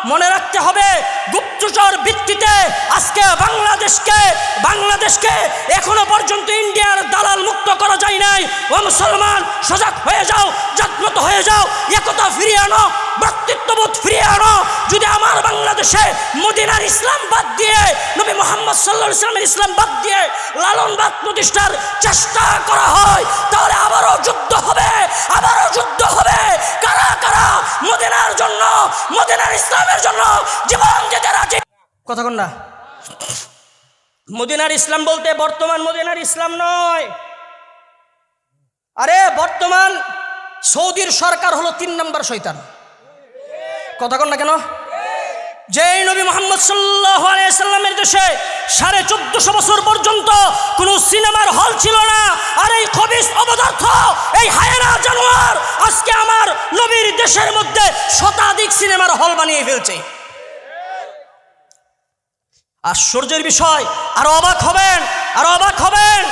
মনে রাখতে হবে গুপ্তচর ভিত্তিতে আজকে বাংলাদেশকে এখনো পর্যন্ত ইন্ডিয়ার দালাল মুক্ত করা যায় নাই। ও মুসলমান, সজাগ হয়ে যাও, জাগ্রত হয়ে যাও, একতা ফিরিয়ে আনো, ভ্রাতৃত্ববোধ ফিরিয়ে আনো। যদি আমার বাংলাদেশে মদিনার ইসলাম বাদ দিয়ে, নবী মুহাম্মদ সাল্লাল্লাহু আলাইহি ওয়াসাল্লামের ইসলাম বাদ দিয়ে লালনবাদ প্রতিষ্ঠার চেষ্টা করা হয়, তাহলে আবারও যুদ্ধ হবে। কারা কারা মদিনার জন্য, মদিনার ইসলামের জন্য জীবন দিতে রাজি? কথা কোন না? মদিনার ইসলাম বলতে বর্তমান মদিনার ইসলাম নয়। আরে বর্তমান সৌদির সরকার হলো 3 নম্বর শয়তান। কথা কোন না কেন? যেই নবী মুহাম্মদ সাল্লাল্লাহু আলাইহি ওয়াসাল্লামের দেশে 1450 বছর পর্যন্ত কোনো সিনেমার হল ছিল না। আর এই খবিস অপদার্থ, এই হায়না জানোয়ার আজকে আমার নবীর দেশের মধ্যে শতাধিক সিনেমার হল বানিয়ে ফেলছে। আশ্চর্যের বিষয়, আরো অবাক হবেন,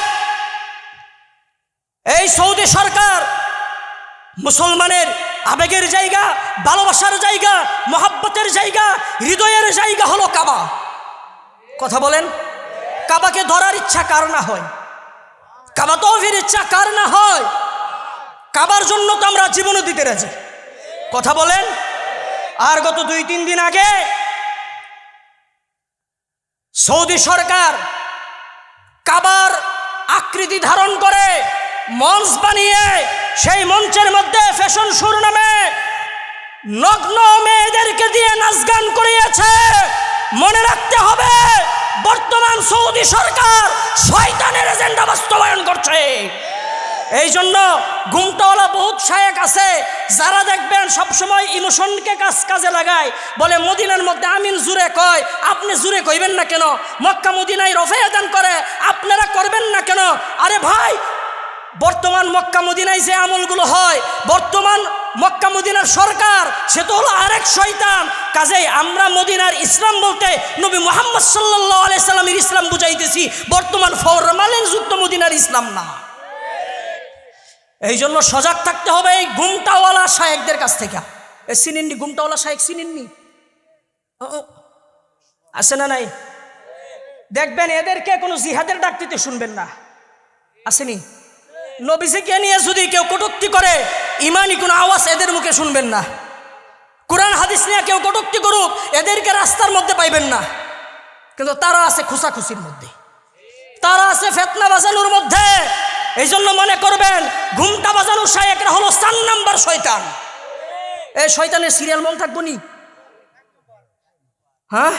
এই সৌদি সরকার মুসলমানের আবেগের জায়গা, ভালোবাসার জায়গা, মহাব্বতের জায়গা, হৃদয়ের জায়গা হলো কাবা। কথা বলেন, কাবাকে ধরার ইচ্ছা কার না হয়? কাবা তওফের ইচ্ছা কার না হয়? কাবার জন্য তো আমরা জীবনও দিতে রাজি। কথা বলেন। আর গত 2-3 দিন আগে সৌদি সরকার কাবার আকৃতি ধারণ করে মঞ্চ বানিয়ে সেই মঞ্চের মধ্যে ফ্যাশন শোর নামে নগ্ন মেয়েদেরকে দিয়ে নাচ গান করিয়েছে। মনে রাখতে হবে, বর্তমান সৌদি সরকার শয়তানের এজেন্ডা বাস্তবায়ন করছে। এই জন্য ঘুমটাওয়ালা বহুত শায়েক আছে যারা দেখবেন সবসময় ইমোশনকে কাজে লাগায়, বলে মদিনার মধ্যে আমিন জুরে কয়, আপনি জুরে কইবেন না কেন? মক্কা মদিনায় রফে আদান করে, আপনারা করবেন না কেন? আরে ভাই, বর্তমান মক্কা মদিনায় যে আমলগুলো হয়, বর্তমান মক্কা মদিনার সরকার সে তো হলো আরেক শয়তান। কাজেই আমরা মদিনার ইসলাম বলতে নবী মুহাম্মদ সাল্লাল্লাহু আলাইহি সাল্লামের ইসলাম বুঝাইতেছি, বর্তমান ফরমালিন যুক্ত মদিনার ইসলাম না। এই জন্য সজাগ থাকতে হবে এই ঘুমটাওয়ালা শায়েকদের কাছ থেকে। চিনেননি ঘুমটাওয়ালা শায়েক? চিনেননি? আছে না নাই? দেখবেন এদেরকে কোনো জিহাদের ডাক দিতে শুনবেন না। আসেনি? নবীজিকে নিয়ে যদি কেউ কটূক্তি করে, ইমানি কোনো আওয়াজ এদের মুখে শুনবেন না। কোরআন হাদিস নিয়ে কেউ কটূক্তি করুক, এদেরকে রাস্তার মধ্যে পাইবেন না। কিন্তু তারা আছে খুশাখুশির মধ্যে, তারা আছে ফেতনা বাজানোর মধ্যে। এই জন্য মনে করবেন ঘুমটা বাজানো শায়েকরা হলো 4 নম্বর শয়তান। এই শয়তানের সিরিয়াল মন থাকবো নি? হ্যাঁ,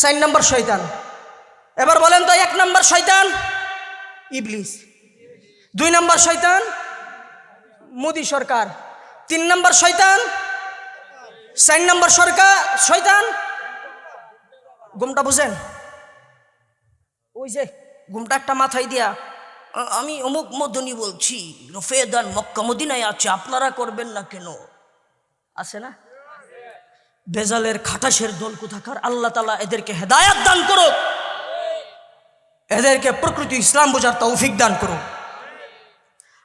4 নম্বর শয়তান। এবার বলেন তো, 1 নম্বর শয়তান ইবলিস, 2 নম্বর শয়তান মোদি সরকার, 3 নম্বর শয়তান, 4 নম্বর শয়তান ঘুমটা বুঝেন? ওই যে ঘুমটা একটা মাথায় দিয়া, আমি অমুক মদনী বলছি, রফেদান মক্কা মদিনায় আছে, আপনারা করবেন না কেন? আছে না? বেজালের খাটাসের দল কোথাকার। আল্লাহ তাআলা এদেরকে হেদায়াত দান করুক, এদেরকে প্রকৃতি ইসলাম বোঝার তৌফিক দান করুক।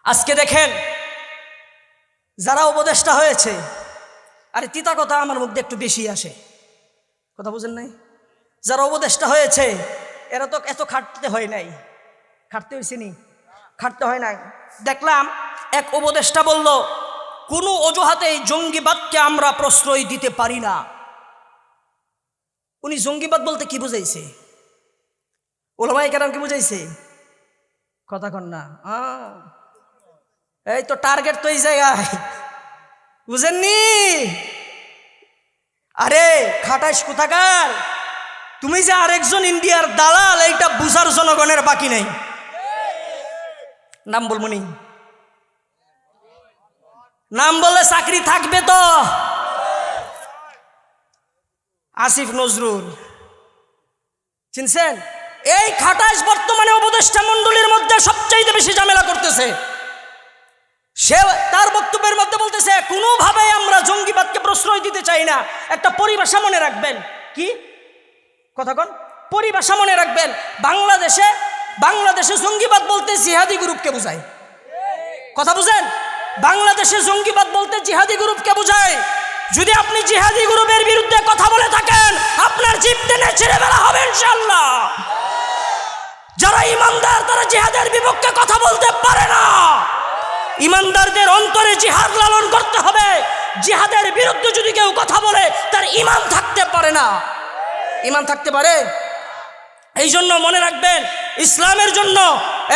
আজকে দেখেন যারা উপদেষ্টা হয়েছে, আরে তিতা কথা আমার মধ্যে একটু বেশি আসে, কথা বুঝেন নাই? যারা উপদেষ্টা হয়েছে এরা তো এত খাটতে হয় নাই। খাটতে হয়েছে নি? খাটতে হয় নাই। দেখলাম এক উপদেষ্টা বলল, কোনো অজুহাতেই জঙ্গিবাদকে আমরা প্রশ্রয় দিতে পারি না। উনি জঙ্গিবাদ বলতে কি বুঝাইছে? ওলামায়ে কেরাম কি বুঝাইছে? কথা কন না। এই তো টার্গেট তো এই জায়গায়, বুঝেননি? আরে খাটাইস কোথাকার, তুমি যে আরেকজন ইন্ডিয়ার দালাল, এইটা বুঝার জনগণের বাকি নেই। নাম বলবনি? নাম বললে চাকরি থাকবে তো? আসিফ নজরুল চিনছেন? এই খাটাইশ বর্তমানে উপদেষ্টা মণ্ডলীর মধ্যে সবচাইতে বেশি ঝামেলা করতেছে। সে তার বক্তব্যের মধ্যে বলতেছে, কোনোভাবে আমরা জঙ্গিবাদকে প্রশ্রয় দিতে চাই না। একটা পরিভাষা মনে রাখবেন। কি কথা কন? পরিভাষা মনে রাখবেন। বাংলাদেশে জঙ্গিবাদ বলতে জিহাদি গ্রুপকে বোঝায়। কথা বুঝেন? বাংলাদেশে জঙ্গিবাদ বলতে জিহাদি গ্রুপকে বোঝায়। যদি আপনি জিহাদি গ্রুপের বিরুদ্ধে জিপ টেনে ছেড়ে ফেলা হবে ইনশাআল্লাহ। যারা ইমানদার তারা জিহাদের বিপক্ষে কথা বলতে পারে না। ইমানদারদের অন্তরে জিহাদ লালন করতে হবে। জিহাদের বিরুদ্ধে যদি কেউ কথা বলে তার ঈমান থাকতে পারে না। ঈমান থাকতে পারে? এই জন্য মনে রাখবেন, ইসলামের জন্য,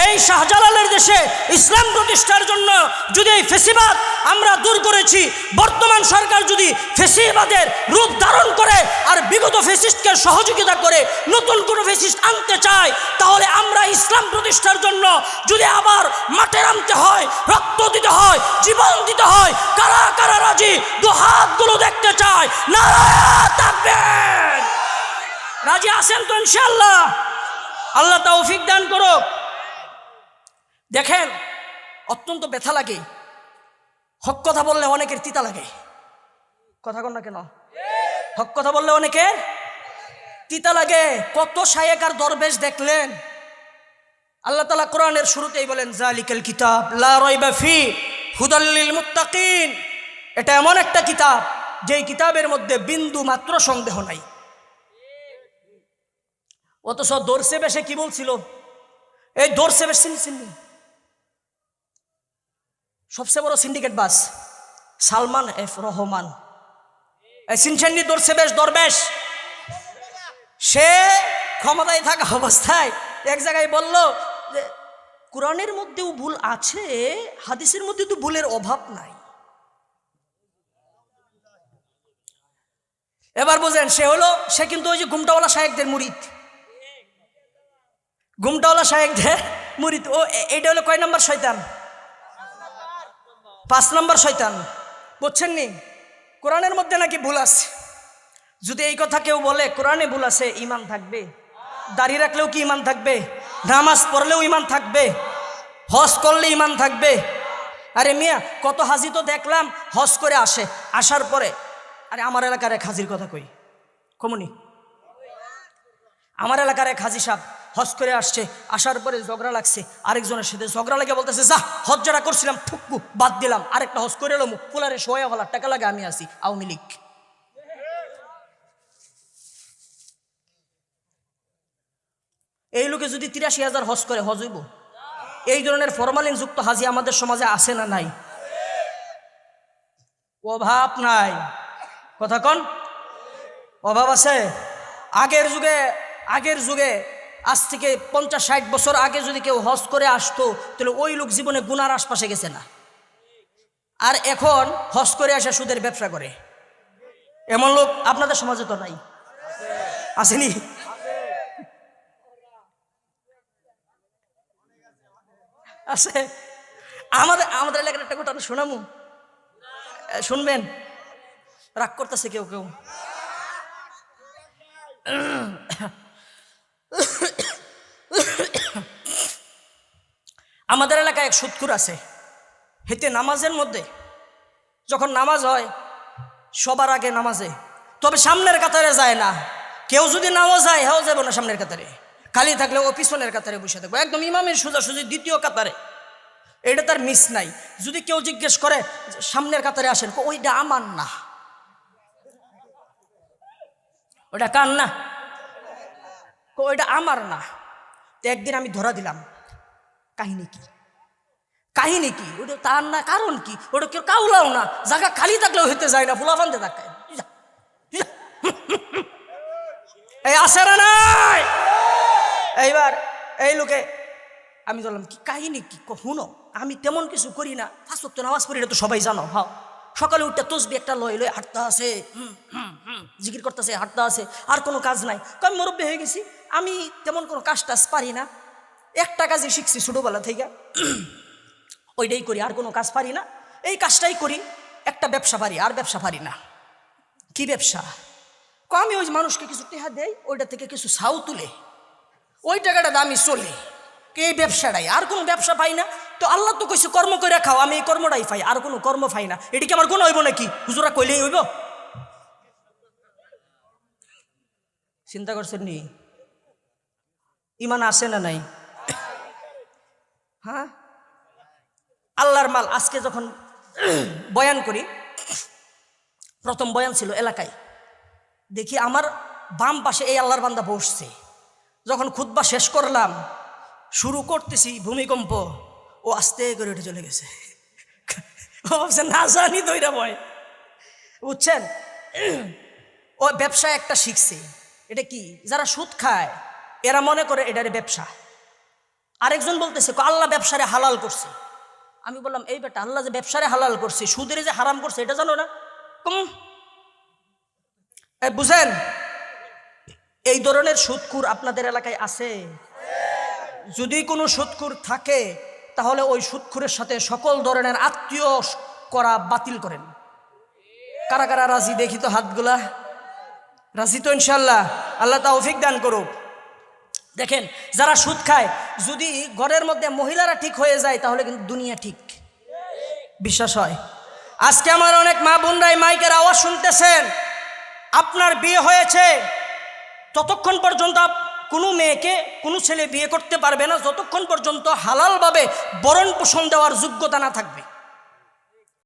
এই শাহজালালের দেশে ইসলাম প্রতিষ্ঠার জন্য যদি এই ফেসিবাদ আমরা দূর করেছি, বর্তমান সরকার যদি ফেসিবাদের রূপ ধারণ করে আর বিগত ফেসিস্টকে সহযোগিতা করে নতুন কোনো ফেসিস্ট আনতে চায়, তাহলে আমরা ইসলাম প্রতিষ্ঠার জন্য যদি আবার মাঠে নামতে হয়, রক্ত দিতে হয়, জীবন দিতে হয়, কারা কারা রাজি দু হাতগুলো দেখতে চায়। নারায়ে তাকবীর। রাজি আছেন তো ইনশাআল্লাহ? আল্লাহ তৌফিক দান করুক। দেখেন, অত্যন্ত ব্যথা লাগে, হক কথা বললে অনেকের তিতা লাগে। কথা কন না কেন? হক কথা বললে অনেকের তিতা লাগে। কত শায়েক আর দরবেশ দেখলেন। আল্লাহ তাআলা কোরআনের শুরুতেই বলেন, যালিকাল কিতাব লা রাইবা ফি হুদাল লিল মুত্তাকিন। এটা এমন একটা কিতাব যেই কিতাবের মধ্যে বিন্দু মাত্র সন্দেহ নাই। অথচ দর্শে বেশে কি বলছিল? এই দর্শে বেশ চিনি সবচেয়ে বড় সিন্ডিকেট বাস সালমান এফ রহমান, এই সিনচান্ডি দর্শে বেশ দরবেশ। সে ক্ষমতায় থাকা অবস্থায় এক জায়গায় বলল যে কোরআনের মধ্যেও ভুল আছে, হাদিসের মধ্যে তো ভুলের অভাব নাই। এবার বোঝেন, সে কিন্তু ওই যে ঘুমটাওয়ালা শায়েকদের মুরিদ, ঘুমটাওয়ালা শায়েকদের মুরিদ। ও এইটা হলো কয় নম্বর শয়তান? 5 নম্বর শয়তান। বুঝছেন নি? কোরআনের মধ্যে নাকি ভুল আছে। যদি এই কথা কেউ বলে কোরআনে ভুল আছে, ঈমান থাকবে? দাড়ি রাখলেও কি ঈমান থাকবে? নামাজ পড়লেও ঈমান থাকবে? হজ করলে ঈমান থাকবে? আরে মিয়া, কত হাজি তো দেখলাম হজ করে আসে, আসার পরে আরে আমার এলাকার এক হাজির কথা কই, কমুনি, আমার এলাকার এক হাজি সাহেব হজ করে আসছে, আসার পরে ঝগড়া লাগছে, আরেকজনের সাথে ঝগড়া লাগে বলতেছে, যা হজ যারা করছিলাম ঠুকু বাদ দিলাম, আরেকটা হজ করে এলাম, পোলারে সোয়া হলার টাকা লাগে আমি আসি আওয়ামী লীগ। এই লোকে যদি 83,000 হজ করে, হজ হইব? এই ধরনের ফরমালিন যুক্ত হাজি আমাদের সমাজে আছে না নাই? অভাব নাই। কথা কন, অভাব আছে? আগের যুগে আজ থেকে 50-60 বছর আগে যদি কেউ হজ করে আসতো, তাহলে ওই লোক জীবনে গুনার আশপাশে গেছে না। আর এখন হজ করে আসে সুদের ব্যবসা করে, এমন লোক আপনাদের সমাজে তো নাই? আসেনি? আছে। আমাদের এলাকার একটা ঘটনা শোনামু, শুনবেন? রাগ করতেছে কেউ কেউ। আমাদের এলাকায় এক সুদখোর আছে, হেতে নামাজের মধ্যে যখন নামাজ হয় সবার আগে নামাজে, তবে সামনের কাতারে যায় না। কেউ যদি নাও যায়, হেও যাবো না সামনের কাতারে, খালি থাকলে ও পিছনের কাতারে বসে থাকবো, একদম ইমামের সোজাসুজি দ্বিতীয় কাতারে। এটা তার মিস নাই। যদি কেউ জিজ্ঞেস করে সামনের কাতারে আসেন, ওইটা আমার না, ওটা কার না, ওইটা আমার না। তো একদিন আমি ধরা দিলাম, কাহিনী কি ওটা তার না, কারণ কি? ওটা কেউ কাউলাও না, জায়গা খালি থাকলেও হইতে যায় না, ফুলা ফানতে থাকে। এই আসে না নাই? এইবার এই লোকে আমি বললাম, কি কাহিনী কি? শুনো, আমি তেমন কিছু করি না, 5 ওয়াক্ত নামাজ পড়ি, এটা তো সবাই জানো। হ্যাঁ, সকালে উঠতে তসবি একটা লয় হাঁটতে আছে, জিকির করতেছে, হাঁটতে আছে, আর কোনো কাজ নাই। আমি মুরব্বী হয়ে গেছি, আমি তেমন কোনো কাজ টাজ পারি না, একটা কাজই শিখছি ছোটোবেলা থেকে, ওইটাই করি, আর কোনো কাজ পারি না, এই কাজটাই করি। একটা ব্যবসা পারি, আর ব্যবসা পারি না। কি ব্যবসা? আমি ওই মানুষকে কিছু টেহা দেই, ওইটা থেকে কিছু ছাউ তুলে ওই টাকাটা দামি চলে, এই ব্যবসাটাই, আর কোনো ব্যবসা পাই না। তো আল্লাহ তো কইছে কর্ম করে খাও, আমি এই কর্মটাই পাই, আর কোনো কর্ম পাই না। এটি কি আমার গুণ হইব নাকি? হুজুরা কইলেই হইব? চিন্তা করছেন নি? ইমান আছে না নাই? হ্যাঁ, আল্লাহর মাল। আজকে যখন বয়ান করি, প্রথম বয়ান ছিল এলাকায়, দেখি আমার বাম পাশে এই আল্লাহর বান্দা বসছে। যখন খুতবা শেষ করলাম, শুরু করতেছি ভূমিকম্প, ও আস্তে করে উঠে চলে গেছে। ও ভাবছে না জানি দইরা ভয়, বুঝছেন? ও ব্যবসায় একটা শিখছে। এটা কি? যারা সুদ খায় এরা মনে করে এটারে ব্যবসা। আরেকজন বলতেছে আল্লাহ ব্যবসারে হালাল করছে। আমি বললাম এই বেটা, আল্লাহ যে ব্যবসারে হালাল করছে, সুদের যে হারাম করছে এটা জানো না? বুঝেন? এই ধরনের সুদখোর আপনাদের এলাকায় আছে? যদি কোনো সুদখোর থাকে তাহলে ওই সুদখোরের সাথে সকল ধরনের আত্মীয় করা বাতিল করেন। কারা কারা রাজি দেখি তো হাতগুলা? রাজি তো ইনশাল্লাহ? আল্লাহ তৌফিক দান করুক। দেখেন, যারা সুদ খায়, যদি ঘরের মধ্যে মহিলারা ঠিক হয়ে যায় তাহলে কিন্তু দুনিয়া ঠিক। বিশ্বাস হয়? আজকে আমার অনেক মা বোনরাই মাইকের আওয়াজ শুনতেছেন, আপনার বিয়ে হয়েছে, ততক্ষণ পর্যন্ত কোনো মেয়েকে কোনো ছেলে বিয়ে করতে পারবে না যতক্ষণ পর্যন্ত হালালভাবে ভরণ পোষণ দেওয়ার যোগ্যতা না থাকবে।